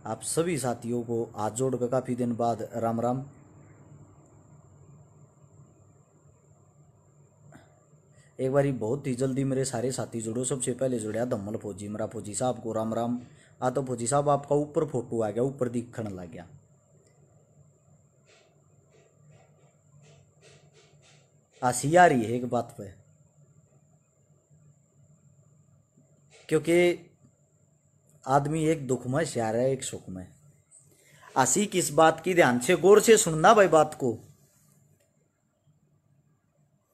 आप सभी साथियों को हाथ जोड़कर काफी दिन बाद राम राम। एक बारी बहुत ही जल्दी मेरे सारे साथी जुड़ो। सबसे पहले जुड़िया धम्मल फौजी, मेरा फौजी साहब को राम राम। तो फौजी साहब आपका ऊपर फोटो आ गया, ऊपर दिखने लग गया। हंसी आ रही है एक बात पे, क्योंकि आदमी एक दुख में श्यार है, एक सुख में। हंसी किस बात की, ध्यान से गौर से सुनना भाई बात को।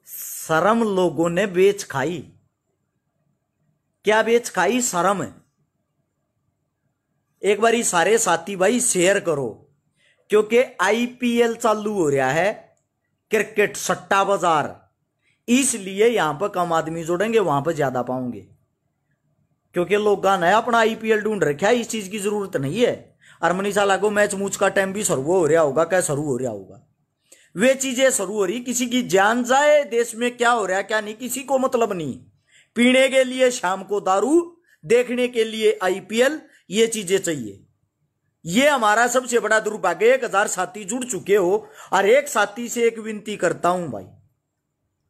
शर्म लोगों ने बेच खाई। क्या बेच खाई? शर्म। एक बारी सारे साथी भाई शेयर करो, क्योंकि आईपीएल चालू हो रहा है, क्रिकेट सट्टा बाजार। इसलिए यहां पर कम आदमी जोड़ेंगे, वहां पर ज्यादा पाओगे, क्योंकि लोग नया अपना आईपीएल ढूंढ रखा है। इस चीज की जरूरत नहीं है। और मनीषा लागो मैच मूच का टाइम भी शुरू हो रहा होगा, क्या शुरू हो रहा होगा, वे चीजें शुरू हो रही। किसी की जान जाए, देश में क्या हो रहा है क्या नहीं, किसी को मतलब नहीं। पीने के लिए शाम को दारू, देखने के लिए आईपीएल, ये चीजें चाहिए। ये हमारा सबसे बड़ा दुर्भाग्य। 1000 साथी जुड़ चुके हो, और एक साथी से एक विनती करता हूं भाई,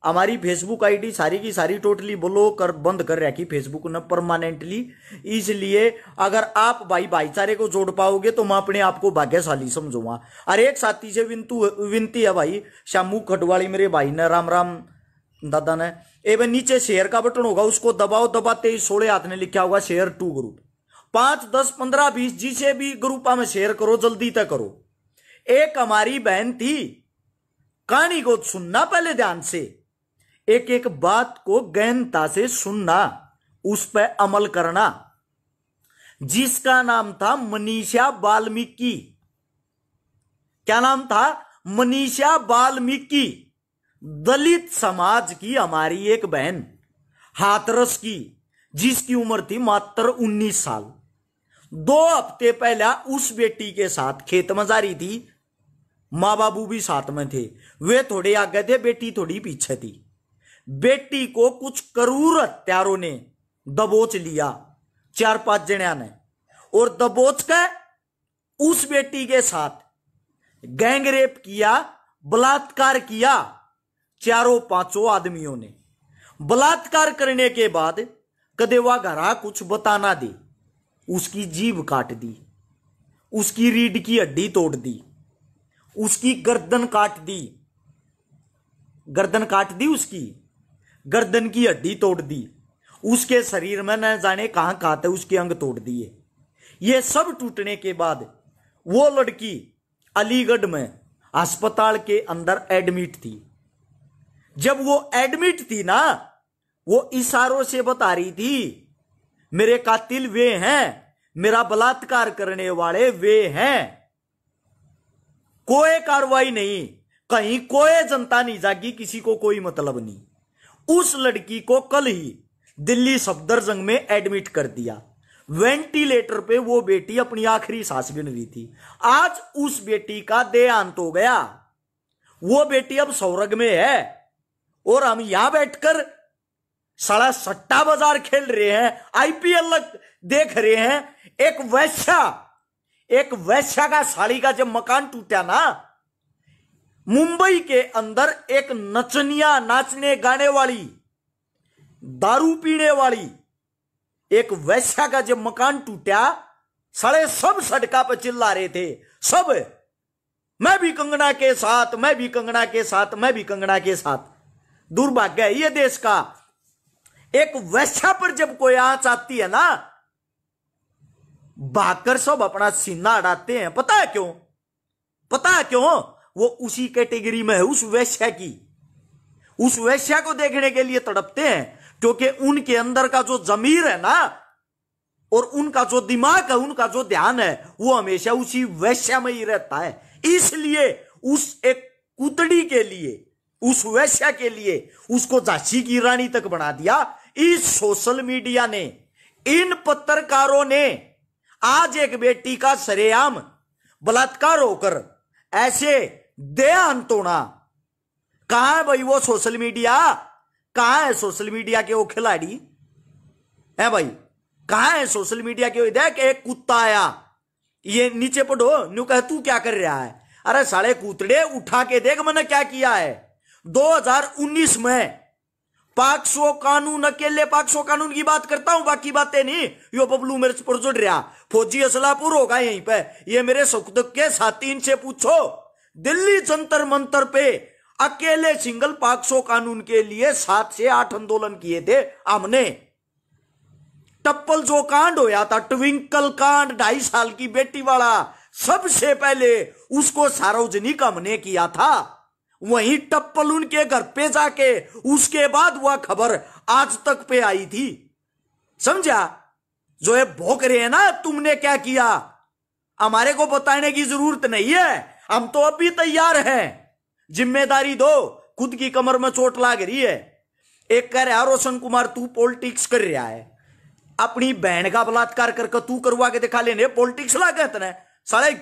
हमारी फेसबुक आईडी सारी की सारी टोटली ब्लॉक कर बंद कर रखी फेसबुक ने परमानेंटली। इसलिए अगर आप भाई भाईचारे को जोड़ पाओगे तो मैं अपने आप को भाग्यशाली समझूंगा। और एक साथी से विनती है भाई, शामू खटवाली मेरे भाई ने, राम राम दादा ने, एवं नीचे शेयर का बटन होगा, उसको दबाओ। दबाते ही 16 हाथ ने लिखा होगा शेयर टू ग्रुप। 5, 10, 15, 20 जिसे भी ग्रुपा में शेयर करो, जल्दी तक करो। एक हमारी बहन थी, कहानी को सुनना पहले ध्यान से, एक एक बात को गहनता से सुनना, उस पर अमल करना। जिसका नाम था मनीषा वाल्मीकि। क्या नाम था? मनीषा वाल्मीकि। दलित समाज की हमारी एक बहन, हाथरस की, जिसकी उम्र थी मात्र 19 साल। 2 हफ्ते पहले उस बेटी के साथ खेत में जा रही थी। मां बाबू भी साथ में थे, वे थोड़े आगे थे, बेटी थोड़ी पीछे थी। बेटी को कुछ क्रूर हत्यारों ने दबोच लिया, 4-5 जणिया ने, और दबोच कर उस बेटी के साथ गैंगरेप किया, बलात्कार किया। 4-5 आदमियों ने बलात्कार करने के बाद कदे वह घरा कुछ बताना दे, उसकी जीभ काट दी, उसकी रीढ़ की हड्डी तोड़ दी, उसकी गर्दन काट दी, उसकी गर्दन की हड्डी तोड़ दी, उसके शरीर में न जाने कहां कहां थे उसके अंग तोड़ दिए। ये सब टूटने के बाद वो लड़की अलीगढ़ में अस्पताल के अंदर एडमिट थी। जब वो एडमिट थी ना, वो इशारों से बता रही थी, मेरे कातिल वे हैं, मेरा बलात्कार करने वाले वे हैं। कोई कार्रवाई नहीं, कहीं कोई जनता नहीं जागी, किसी को कोई मतलब नहीं। उस लड़की को कल ही दिल्ली सफदरजंग में एडमिट कर दिया। वेंटिलेटर पे वो बेटी अपनी आखिरी सांस गिन रही थी। आज उस बेटी का देहांत हो गया। वो बेटी अब स्वर्ग में है, और हम यहां बैठकर साला सट्टा बाजार खेल रहे हैं, आईपीएल देख रहे हैं। एक वैश्या का साड़ी का जब मकान टूटा ना, मुंबई के अंदर एक नचनिया, नाचने गाने वाली, दारू पीने वाली एक वैश्या का जब मकान टूटा, साले सब सड़का पर चिल्ला रहे थे, सब, मैं भी कंगना के साथ, मैं भी कंगना के साथ, मैं भी कंगना के साथ। दुर्भाग्य है ये देश का। एक वैश्या पर जब कोई आंच आती है ना, भागकर सब अपना सीना अड़ाते हैं। पता है क्यों? पता है क्यों? वो उसी कैटेगरी में है, उस वैश्या की। उस वैश्या को देखने के लिए तड़पते हैं, क्योंकि उनके अंदर का जो जमीर है ना, और उनका जो दिमाग है, उनका जो ध्यान है, वो हमेशा उसी वैश्या में ही रहता है। इसलिए उस एक कुतड़ी के लिए, उस वैश्या के लिए उसको झांसी की रानी तक बना दिया। इस सोशल मीडिया ने, इन पत्रकारों ने आज एक बेटी का सरेआम बलात्कार होकर ऐसे देहांत तोड़ा। कहां है भाई वो सोशल मीडिया? कहां है सोशल मीडिया के वो खिलाड़ी है भाई? कहां है सोशल मीडिया के? देख, एक कुत्ता आया, ये नीचे पढ़ो, न्यू कह तू क्या कर रहा है? अरे साले कूतड़े, उठा के देख मैंने क्या किया है। 2019 में पाक्सो कानून, अकेले पाक्सो कानून की बात करता हूं, बाकी बातें नहीं। यो बबलू मेरे पर जुड़ रहा, फौजी असलापुर होगा यहीं पे। ये मेरे सुख दुख के साथी, इनसे पूछो। दिल्ली जंतर मंतर पे अकेले सिंगल पाक्सो कानून के लिए 7 से 8 आंदोलन किए थे हमने। टप्पल जो कांड होया था, ट्विंकल कांड, 2.5 साल की बेटी वाला, सबसे पहले उसको सार्वजनिक हमने किया था। वहीं टप्पल उनके घर पे जाके, उसके बाद वह खबर आज तक पे आई थी। समझा? जो ये भोंक रहे हैं ना, तुमने क्या किया, हमारे को बताने की जरूरत नहीं है। हम तो अभी तैयार हैं। जिम्मेदारी दो, खुद की कमर में चोट लाग रही है। एक कह रहा रोशन कुमार तू पॉलिटिक्स कर रहा है, अपनी बहन का बलात्कार करके तू करवा के दिखा लेने पॉलिटिक्स लागे इतने साले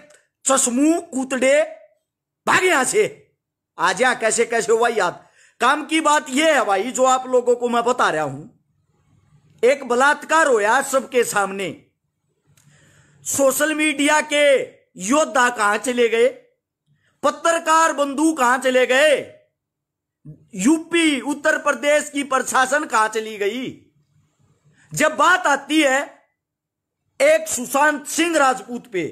चश्मू कूतड़े, भाग यहां से। आ जा, कैसे कैसे हुआ याद। काम की बात यह है भाई, जो आप लोगों को मैं बता रहा हूं, एक बलात्कार होया सबके सामने। सोशल मीडिया के योद्धा कहां चले गए, पत्रकार बंधु कहां चले गए, यूपी उत्तर प्रदेश की प्रशासन कहां चली गई। जब बात आती है एक सुशांत सिंह राजपूत पे,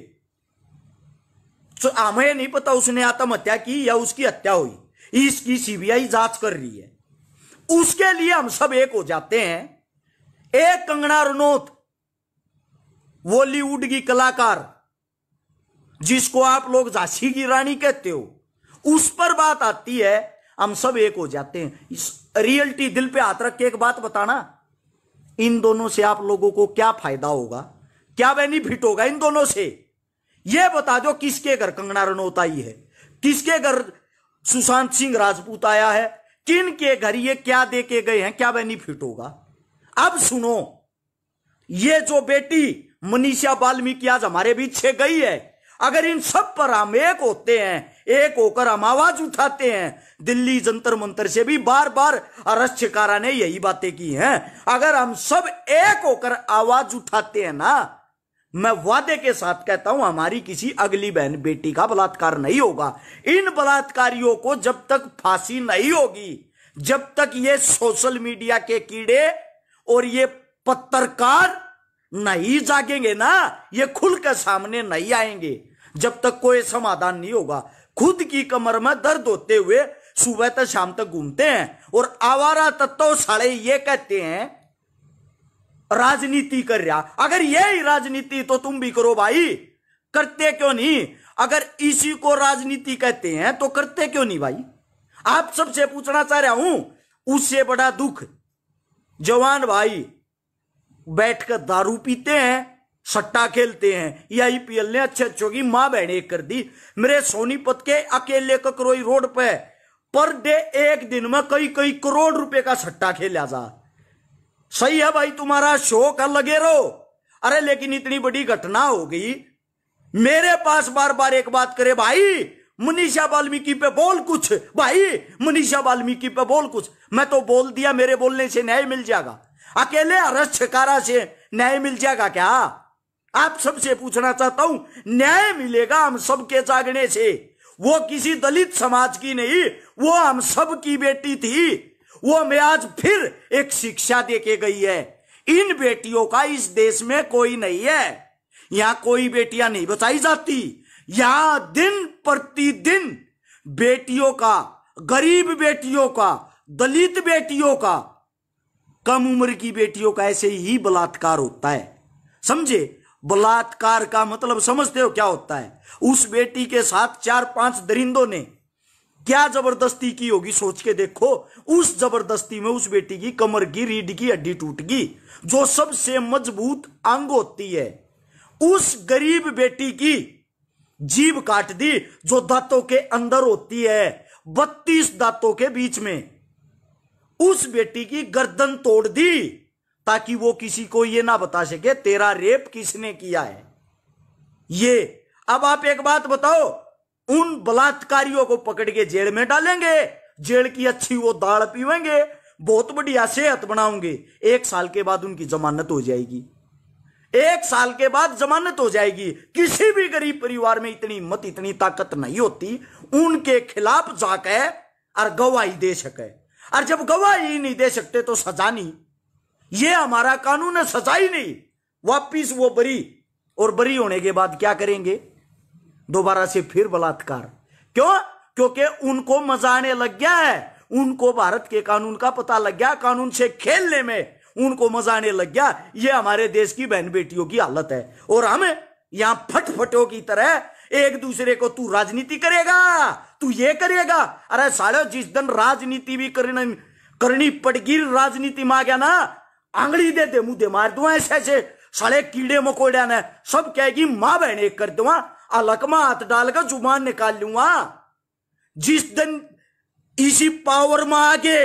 तो हमें नहीं पता उसने आत्महत्या की या उसकी हत्या हुई, इसकी सीबीआई जांच कर रही है। उसके लिए हम सब एक हो जाते हैं। एक कंगना रनौत, बॉलीवुड की कलाकार, जिसको आप लोग झांसी की रानी कहते हो, उस पर बात आती है, हम सब एक हो जाते हैं। इस रियलिटी दिल पे हाथ रख के एक बात बताना, इन दोनों से आप लोगों को क्या फायदा होगा, क्या बेनिफिट होगा इन दोनों से? यह बता दो, किसके घर कंगना रनौत आई है, किसके घर सुशांत सिंह राजपूत आया है, किन के घर ये क्या दे के गए हैं, क्या बेनिफिट होगा? अब सुनो, ये जो बेटी मनीषा वाल्मीकि आज हमारे बीच से गई है, अगर इन सब पर हम एक होते हैं, एक होकर हम आवाज उठाते हैं, दिल्ली जंतर मंतर से भी बार बार अरक्षकारा ने यही बातें की हैं, अगर हम सब एक होकर आवाज उठाते हैं ना, मैं वादे के साथ कहता हूं, हमारी किसी अगली बहन बेटी का बलात्कार नहीं होगा। इन बलात्कारियों को जब तक फांसी नहीं होगी, जब तक ये सोशल मीडिया के कीड़े और ये पत्रकार नहीं जागेंगे ना, ये खुल के सामने नहीं आएंगे, जब तक कोई समाधान नहीं होगा। खुद की कमर में दर्द होते हुए सुबह तक शाम तक घूमते हैं, और आवारा तत्व साले ये कहते हैं राजनीति कर रहा। अगर यही राजनीति तो तुम भी करो भाई, करते क्यों नहीं? अगर इसी को राजनीति कहते हैं तो करते क्यों नहीं भाई? आप सबसे पूछना चाह रहा हूं, उससे बड़ा दुख जवान भाई बैठकर दारू पीते हैं, सट्टा खेलते हैं। ये आईपीएल ने अच्छे अच्छों की मां बहन एक कर दी। मेरे सोनीपत के अकेले ककरोई रोड पे पर डे एक दिन में कई कई करोड़ रुपए का सट्टा खेला जा। सही है भाई, तुम्हारा शौक है, लगे रहो। अरे लेकिन इतनी बड़ी घटना हो गई, मेरे पास बार बार एक बात करे, भाई मनीषा वाल्मीकि पे बोल कुछ, भाई मनीषा वाल्मीकि पे बोल कुछ। मैं तो बोल दिया, मेरे बोलने से न्याय मिल जाएगा, अकेले अरक्षकारा से न्याय मिल जाएगा क्या? आप सबसे पूछना चाहता हूं, न्याय मिलेगा हम सबके जागने से। वो किसी दलित समाज की नहीं, वो हम सब की बेटी थी। वो मैं आज फिर एक शिक्षा देके गई है। इन बेटियों का इस देश में कोई नहीं है, यहां कोई बेटियां नहीं बचाई जाती। यहां दिन प्रतिदिन बेटियों का, गरीब बेटियों का, दलित बेटियों का, कम उम्र की बेटियों का ऐसे ही बलात्कार होता है। समझे? बलात्कार का मतलब समझते हो क्या होता है? उस बेटी के साथ 4-5 दरिंदों ने क्या जबरदस्ती की होगी, सोच के देखो। उस जबरदस्ती में उस बेटी की कमर की रीढ़ की हड्डी टूट गई, जो सबसे मजबूत अंग होती है। उस गरीब बेटी की जीभ काट दी, जो दांतों के अंदर होती है, 32 दांतों के बीच में। उस बेटी की गर्दन तोड़ दी, ताकि वो किसी को ये ना बता सके तेरा रेप किसने किया है। ये अब आप एक बात बताओ, उन बलात्कारियों को पकड़ के जेल में डालेंगे, जेल की अच्छी वो दाल पीवेंगे, बहुत बढ़िया सेहत बनाओगे, 1 साल के बाद उनकी जमानत हो जाएगी। 1 साल के बाद जमानत हो जाएगी। किसी भी गरीब परिवार में इतनी हिम्मत, इतनी ताकत नहीं होती उनके खिलाफ जाके और गवाही दे सके। और जब गवाही नहीं दे सकते तो सजा नहीं। ये हमारा कानून है, सजा ही नहीं। वापिस वो बरी, और बरी होने के बाद क्या करेंगे? दोबारा से फिर बलात्कार। क्यों? क्योंकि उनको मजा आने लग गया है। उनको भारत के कानून का पता लग गया, कानून से खेलने में उनको मजा आने लग गया। ये हमारे देश की बहन बेटियों की हालत है। और हम यहां फटफटों की तरह एक दूसरे को, तू राजनीति करेगा, तू ये करेगा। अरे साले, जिस दिन राजनीति भी करनी पड़गी, राजनीति में आ गया ना, आंगली दे मुंह दे मार दूंगा। ऐसे ऐसे साले कीड़े मकोड़िया ने सब कहेगी मां बहन एक कर दूंगा, अलग में हाथ डालकर जुबान निकाल लूंगा। जिस दिन इसी पावर में आगे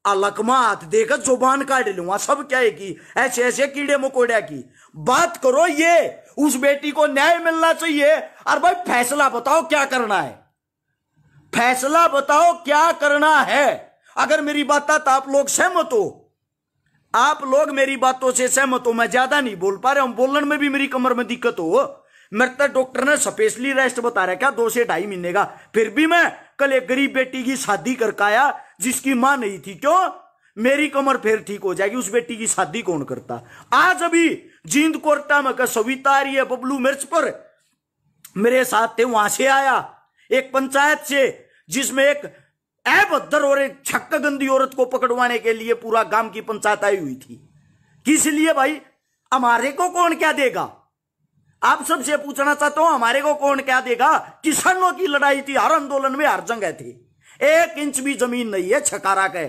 अलग में हाथ देकर जुबान काट लूंगा। सब क्या है कि ऐसे ऐसे कीड़े मकोड़िया की बात करो। ये उस बेटी को न्याय मिलना चाहिए। और भाई फैसला बताओ क्या करना है, फैसला बताओ क्या करना है। अगर मेरी बात तो आप लोग सहमत हो, आप लोग मेरी बातों से सहमत हो। मैं ज्यादा नहीं बोल पा रहा हूं, बोलने में भी मेरी कमर में दिक्कत हो। मेरे तो डॉक्टर ने स्पेशली रेस्ट बता रहा क्या 2 से 2.5 महीने का। फिर भी मैं कल एक गरीब बेटी की शादी करके आया जिसकी मां नहीं थी। क्यों? मेरी कमर फिर ठीक हो जाएगी। उस बेटी की शादी कौन करता? आज अभी जींद कोर्टा में सविता आ रही है बबलू मिर्च पर, मेरे साथ थे, वहां से आया एक पंचायत से जिसमें एक अभद्र और एक छक्का गंदी औरत को पकड़वाने के लिए पूरा गांव की पंचायत आई हुई थी। किस लिए भाई? हमारे को कौन क्या देगा? आप सबसे पूछना चाहता हूं, हमारे को कौन क्या देगा? किसानों की लड़ाई थी, हर आंदोलन में हर जगह थी। 1 इंच भी जमीन नहीं है छकारा के।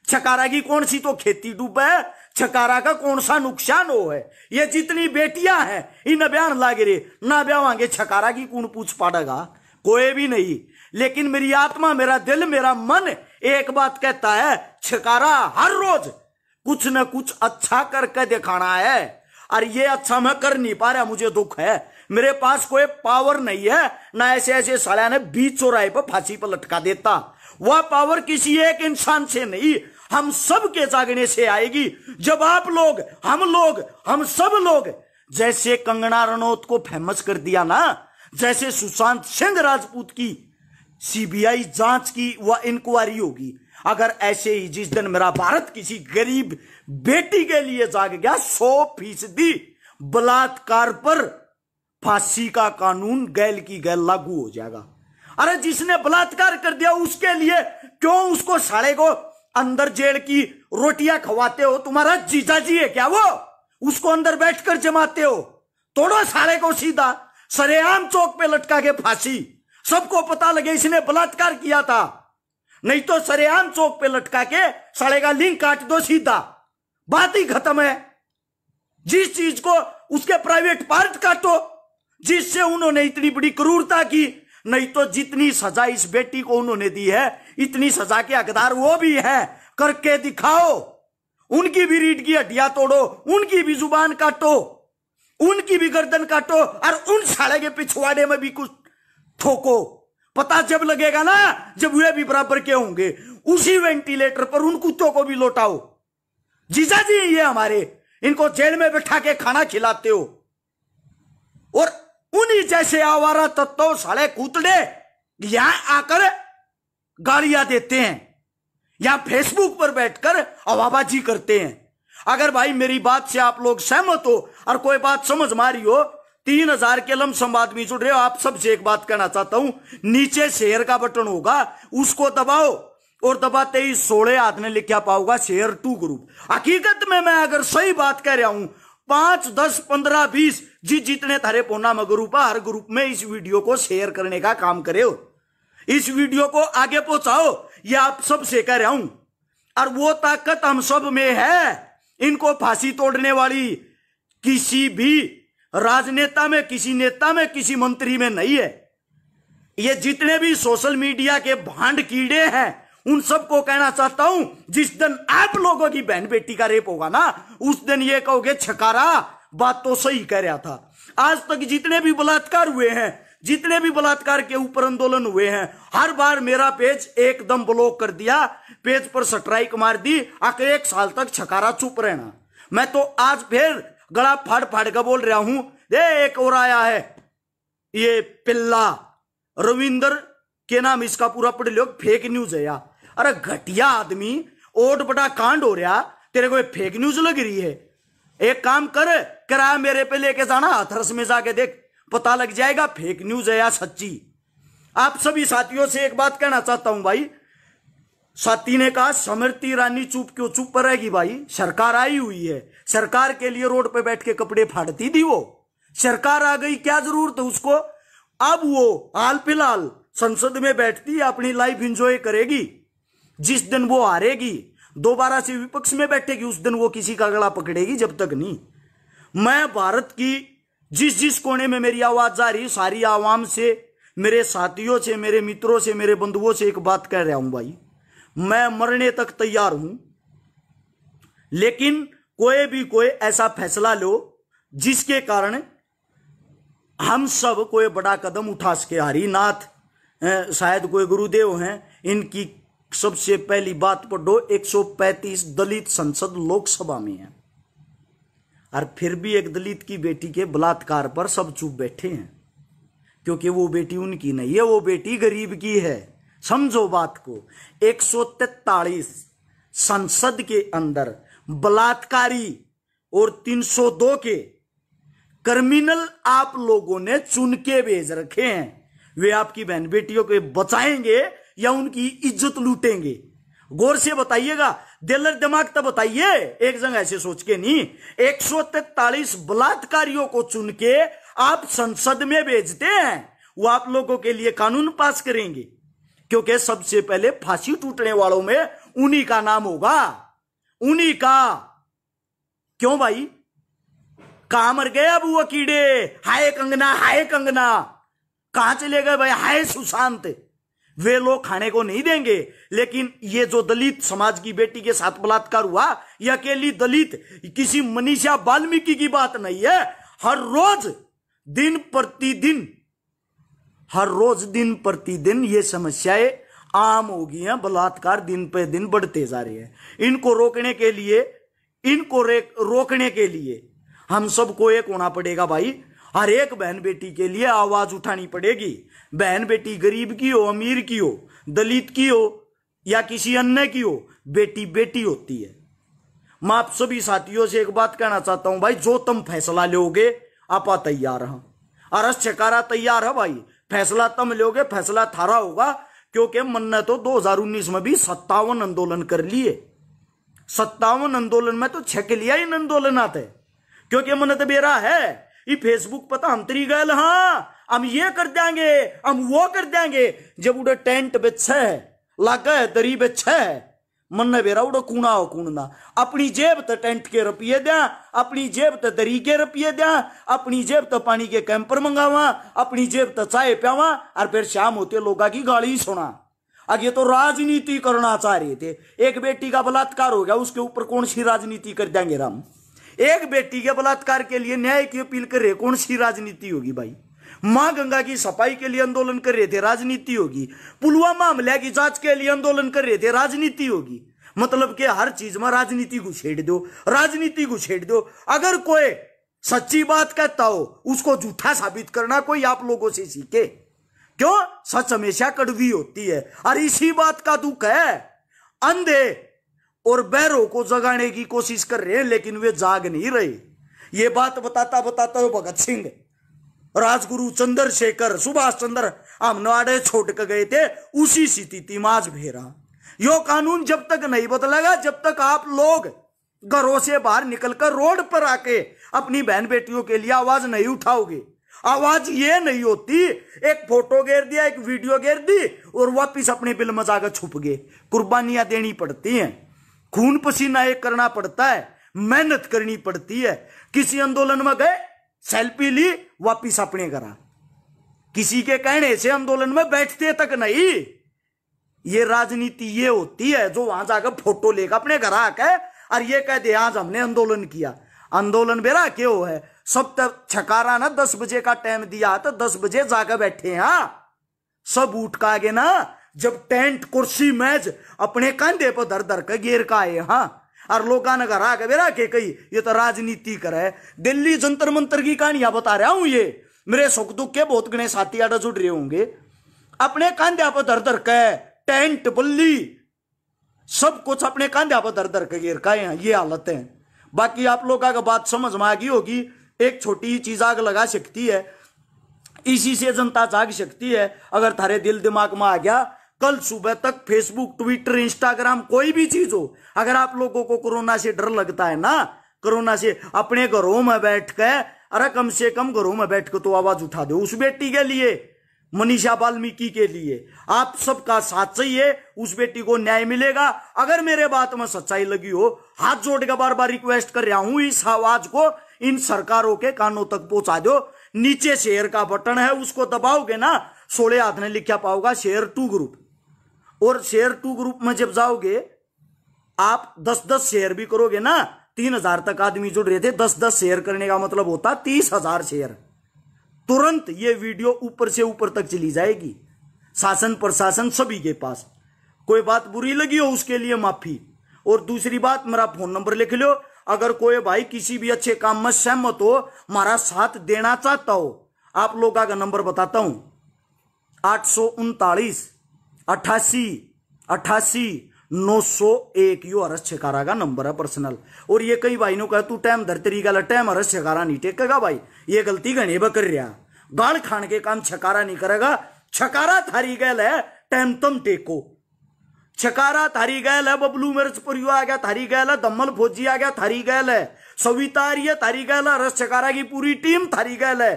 छकारा की कौन सी तो खेती डूब है, छकारा का कौन सा नुकसान हो है। ये जितनी बेटियां हैं इन बयान लागे रे ना ब्यावांगे, छकारा की कौन पूछ पाड़ेगा? कोई भी नहीं। लेकिन मेरी आत्मा, मेरा दिल, मेरा मन एक बात कहता है, छकारा हर रोज कुछ न कुछ अच्छा करके दिखाना है। और ये अच्छा मैं कर नहीं पा रहा, मुझे दुख है। मेरे पास कोई पावर नहीं है ना ऐसे ऐसे साला ने 20 चौराहे पर फांसी पर लटका देता। वह पावर किसी एक इंसान से नहीं, हम सब के जागने से आएगी। जब आप लोग, हम सब लोग, जैसे कंगना रनौत को फेमस कर दिया ना, जैसे सुशांत सिंह राजपूत की सीबीआई जांच की वह इंक्वायरी होगी, अगर ऐसे ही जिस दिन मेरा भारत किसी गरीब बेटी के लिए जाग गया, 100% बलात्कार पर फांसी का कानून गैल की गैल लागू हो जाएगा। अरे जिसने बलात्कार कर दिया उसके लिए क्यों उसको साले को अंदर जेल की रोटियां खवाते हो? तुम्हारा जीजाजी है क्या वो? उसको अंदर बैठकर जमाते हो? तोड़ो साले को सीधा, सरेआम चौक पे लटका के फांसी, सबको पता लगे इसने बलात्कार किया था। नहीं तो सरेआम चौक पे लटका के साले का लिंक काट दो सीधा, बात ही खत्म है। जिस चीज को उसके प्राइवेट पार्ट काटो, जिससे उन्होंने इतनी बड़ी क्रूरता की। नहीं तो जितनी सजा इस बेटी को उन्होंने दी है, इतनी सजा के हकदार वो भी है। करके दिखाओ, उनकी भी रीढ़ की हड्डियां तोड़ो, उनकी भी जुबान काटो, उनकी भी गर्दन काटो, और उन साले के पिछवाड़े में भी कुछ ठोको। पता जब लगेगा ना, जब वे भी बराबर के होंगे, उसी वेंटिलेटर पर उन कुत्तों को भी लौटाओ। जीजा जी ये हमारे, इनको जेल में बैठा के खाना खिलाते हो, और उन्हीं जैसे आवारा तत्व साले कूतड़े यहां आकर गालियां देते हैं, या फेसबुक पर बैठकर हवाबाजी करते हैं। अगर भाई मेरी बात से आप लोग सहमत हो और कोई बात समझ मारी हो, 3000 के लमसम आदमी जुड़ रहे हो, आप सबसे एक बात कहना चाहता हूं, नीचे शेयर का बटन होगा, उसको दबाओ, और दबाते ही 16 हाथ में लिखा पाओगा शेयर टू ग्रुप। हकीकत में मैं अगर सही बात कह रहा हूं, 5, 10, 15, 20 जितने थारे पोना में ग्रुप है, हर ग्रुप में इस वीडियो को शेयर करने का काम करे हो, इस वीडियो को आगे पहुंचाओ। ये आप सबसे कह रहा हूं, और वो ताकत हम सब में है। इनको फांसी तोड़ने वाली किसी भी राजनेता में, किसी नेता में, किसी मंत्री में नहीं है। ये जितने भी सोशल मीडिया के भांड कीड़े हैं, उन सबको कहना चाहता हूं, जिस दिन आप लोगों की बहन बेटी का रेप होगा ना, उस दिन ये कहोगे छकारा बात तो सही कह रहा था। आज तक जितने भी बलात्कार हुए हैं, जितने भी बलात्कार के ऊपर आंदोलन हुए हैं, हर बार मेरा पेज एकदम ब्लॉक कर दिया, पेज पर स्ट्राइक मार दी, आखिर 1 साल तक छकारा चुप रहना। मैं तो आज फिर गला फाड़ फाड़ कर बोल रहा हूं, दे एक और आया है ये पिल्ला रविंदर के नाम, इसका पूरा पढ़ लो, फेक न्यूज है यार। अरे घटिया आदमी, ओट बड़ा कांड हो रहा, तेरे को फेक न्यूज लग रही है। एक काम कर, किराया मेरे पे लेके जाना, हाथरस में जाके देख, पता लग जाएगा फेक न्यूज है या सच्ची। आप सभी साथियों से एक बात कहना चाहता हूं भाई, साथी ने कहा स्मृति ईरानी चुप क्यों, चुप रहेगी भाई, सरकार आई हुई है, सरकार के लिए रोड पे बैठ के कपड़े फाड़ती थी वो, सरकार आ गई, क्या जरूरत है उसको। अब वो हाल फिलहाल संसद में बैठती है, अपनी लाइफ एंजॉय करेगी, जिस दिन वो हारेगी दोबारा से विपक्ष में बैठेगी, उस दिन वो किसी का गला पकड़ेगी, जब तक नहीं। मैं भारत की जिस जिस कोने में मेरी आवाज जा रही, सारी आवाम से, मेरे साथियों से, मेरे मित्रों से, मेरे बंधुओं से एक बात कह रहा हूं भाई, मैं मरने तक तैयार हूं, लेकिन कोई ऐसा फैसला लो जिसके कारण हम सब कोई बड़ा कदम उठा सके। हरिनाथ शायद कोई गुरुदेव हैं, इनकी सबसे पहली बात पढ़ो, 135 दलित संसद लोकसभा में है, और फिर भी एक दलित की बेटी के बलात्कार पर सब चुप बैठे हैं, क्योंकि वो बेटी उनकी नहीं है, वो बेटी गरीब की है। समझो बात को, 143 संसद के अंदर बलात्कारी और 302 के क्रिमिनल आप लोगों ने चुन के भेज रखे हैं। वे आपकी बहन बेटियों को बचाएंगे या उनकी इज्जत लूटेंगे? गौर से बताइएगा, दिल दिमाग तो बताइए, एक जगह ऐसे सोच के नहीं। 143 बलात्कारियों को चुन के आप संसद में भेजते हैं, वो आप लोगों के लिए कानून पास करेंगे, क्योंकि सबसे पहले फांसी टूटने वालों में उन्हीं का नाम होगा, उन्हीं का। क्यों भाई, कहां मर गए अब वो कीड़े? हाय कंगना, हाय कंगना, कहां चले गए भाई? हाय सुशांत, वे लोग खाने को नहीं देंगे। लेकिन ये जो दलित समाज की बेटी के साथ बलात्कार हुआ, यह अकेली दलित किसी मनीषा वाल्मीकि की बात नहीं है। हर रोज दिन प्रतिदिन ये समस्याएं आम हो गई हैं, बलात्कार दिन पे दिन बढ़ते जा रहे हैं। इनको रोकने के लिए हम सबको एक होना पड़ेगा भाई। हर एक बहन बेटी के लिए आवाज उठानी पड़ेगी। बहन बेटी गरीब की हो, अमीर की हो, दलित की हो या किसी अन्य की हो, बेटी बेटी होती है। मैं आप सभी साथियों से एक बात कहना चाहता हूं भाई, जो तुम फैसला लोगे आपा तैयार हैं, अरस छकारा तैयार है भाई। फैसला तुम लोगे, फैसला थारा होगा, क्योंकि मन ने तो 2019 में भी 57 आंदोलन कर लिए। 57 आंदोलन में तो छक लिया इन आंदोलन आते, क्योंकि मन तो बेरा है ये फेसबुक पता हम तरी गए, हाँ हम ये कर देंगे, हम वो कर देंगे। जब उड़े टेंट बेचा है, लागा है दरी बेचा है, मन ने बेरा उड़ा कूणा हो कूणना, अपनी जेब तो टेंट के रुपये द्या, अपनी जेब तो दरी के रुपये द्या, अपनी जेब तो पानी के कैंपर मंगावा, अपनी जेब तो चाय प्यावा, और फिर शाम होते लोगों की गाली सुना। अब ये तो राजनीति करना चाह रहे थे। एक बेटी का बलात्कार हो गया, उसके ऊपर कौन सी राजनीति कर देंगे राम? एक बेटी के बलात्कार के लिए न्याय की अपील कर रहे, कौन सी राजनीति होगी भाई? मां गंगा की सफाई के लिए आंदोलन कर रहे थे, राजनीति होगी। पुलवामा हमले की जांच के लिए आंदोलन कर रहे थे, राजनीति होगी। मतलब कि हर चीज में राजनीति घुसेड़ दो, राजनीति घुसेड़ दो। अगर कोई सच्ची बात कहता हो, उसको झूठा साबित करना कोई आप लोगों से सीखे। क्यों? सच हमेशा कड़वी होती है, और इसी बात का दुख है। अंधे और बहरों को जगाने की कोशिश कर रहे हैं, लेकिन वे जाग नहीं रहे। ये बात बताता बताता भगत सिंह, राजगुरु चंद्रशेखर, सुभाष चंद्र आमनवाड़े छोड़ कर गए थे, उसी स्थिति में आज भेरा। यो कानून जब तक नहीं बदलेगा, जब तक आप लोग घरों से बाहर निकलकर रोड पर आके अपनी बहन बेटियों के लिए आवाज नहीं उठाओगे। आवाज ये नहीं होती एक फोटो घेर दिया, एक वीडियो घेर दी और वापिस अपने बिल में जाकर छुप गए। कुर्बानियां देनी पड़ती हैं, खून पसीना एक करना पड़ता है, मेहनत करनी पड़ती है। किसी आंदोलन में गए, सेल्फी ली, वापिस अपने करा। किसी के कहने से आंदोलन में बैठते तक नहीं। ये राजनीति ये होती है, जो वहां जाकर फोटो लेकर अपने घर आके और ये कह दे आज हमने आंदोलन किया। आंदोलन बेरा क्यों है? सब तक छकारा ना 10 बजे का टाइम दिया तो 10 बजे जाकर बैठे। हाँ, सब उठ का आगे ना, जब टेंट कुर्सी मेज अपने कंधे पर धर धर कर घेर का आए। हाँ, और लोगों ने घर आके बेरा के कही ये तो राजनीति करे। दिल्ली जंतर मंतर की कहानियां बता रहा हूं, ये मेरे सुख दुख के बहुत गणे साथी आड़ा जुड़ रहे होंगे। अपने कांधे पर धर धर के टेंट बल्ली सब कुछ अपने कांधे पर धर धर के गिर का ये हालत है। बाकी आप लोगों का बात समझ में आ गई होगी। एक छोटी चीज आग लगा सकती है, इसी से जनता जाग सकती है। अगर थारे दिल दिमाग में आ गया, कल सुबह तक फेसबुक ट्विटर इंस्टाग्राम कोई भी चीज हो, अगर आप लोगों को कोरोना से डर लगता है ना, कोरोना से अपने घरों में बैठ के, अरे कम से कम घरों में बैठ के तो आवाज उठा दो उस बेटी के लिए, मनीषा वाल्मीकि के लिए। आप सबका साथ चाहिए, उस बेटी को न्याय मिलेगा। अगर मेरे बात में सच्चाई लगी हो, हाथ जोड़ के बार बार रिक्वेस्ट कर रहा हूं, इस आवाज को इन सरकारों के कानों तक पहुंचा दो। नीचे शेयर का बटन है, उसको दबाओगे ना, 16 हाथ ने लिखा पाओगा शेयर टू ग्रुप। और शेयर टू ग्रुप में जब जाओगे, आप 10-10 शेयर भी करोगे ना, 3000 तक आदमी जुड़ रहे थे, 10-10 शेयर करने का मतलब होता 30,000 शेयर। तुरंत ये वीडियो ऊपर से ऊपर तक चली जाएगी, शासन प्रशासन सभी के पास। कोई बात बुरी लगी हो उसके लिए माफी। और दूसरी बात, मेरा फोन नंबर लिख लो। अगर कोई भाई किसी भी अच्छे काम में सहमत हो, हमारा साथ देना चाहता हो, आप लोगों का नंबर बताता हूं, 839 88 88 901। यो हरस छकारा का नंबर है पर्सनल। और ये कई भाई ने कहा तू टाइम धर तरीका ला, टाइम हरस छकारा नहीं टेकेगा भाई, ये गलती गणे कर रहा। गाल खान के काम छकारा नहीं करेगा। छकारा थारी गैल है, टाइम तुम टेको। छकारा थारी गैल है, बबलू मिर्च पुरियो आ गया थारी गैल है, दम्मल फौजी आ गया थारी गैल है, सविता आ रही है थारी गैल है, रस छकारा की पूरी टीम थारी गैल है।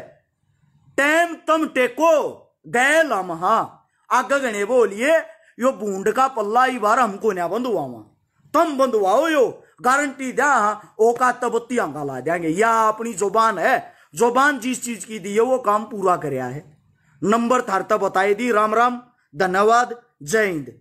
टाइम तुम टेको गैल हम। हाँ आगे गणे बोलिए, यो बूंद का पल्ला ही बार हमको ना बंधुआवा, तुम बंधुआओ, यो गारंटी दिया। औकात तबत्ती अंगा ला देंगे। या अपनी जुबान है, जुबान जिस चीज की दी है वो काम पूरा करया है। नंबर थारता बताई दी। राम राम, धन्यवाद, जय हिंद।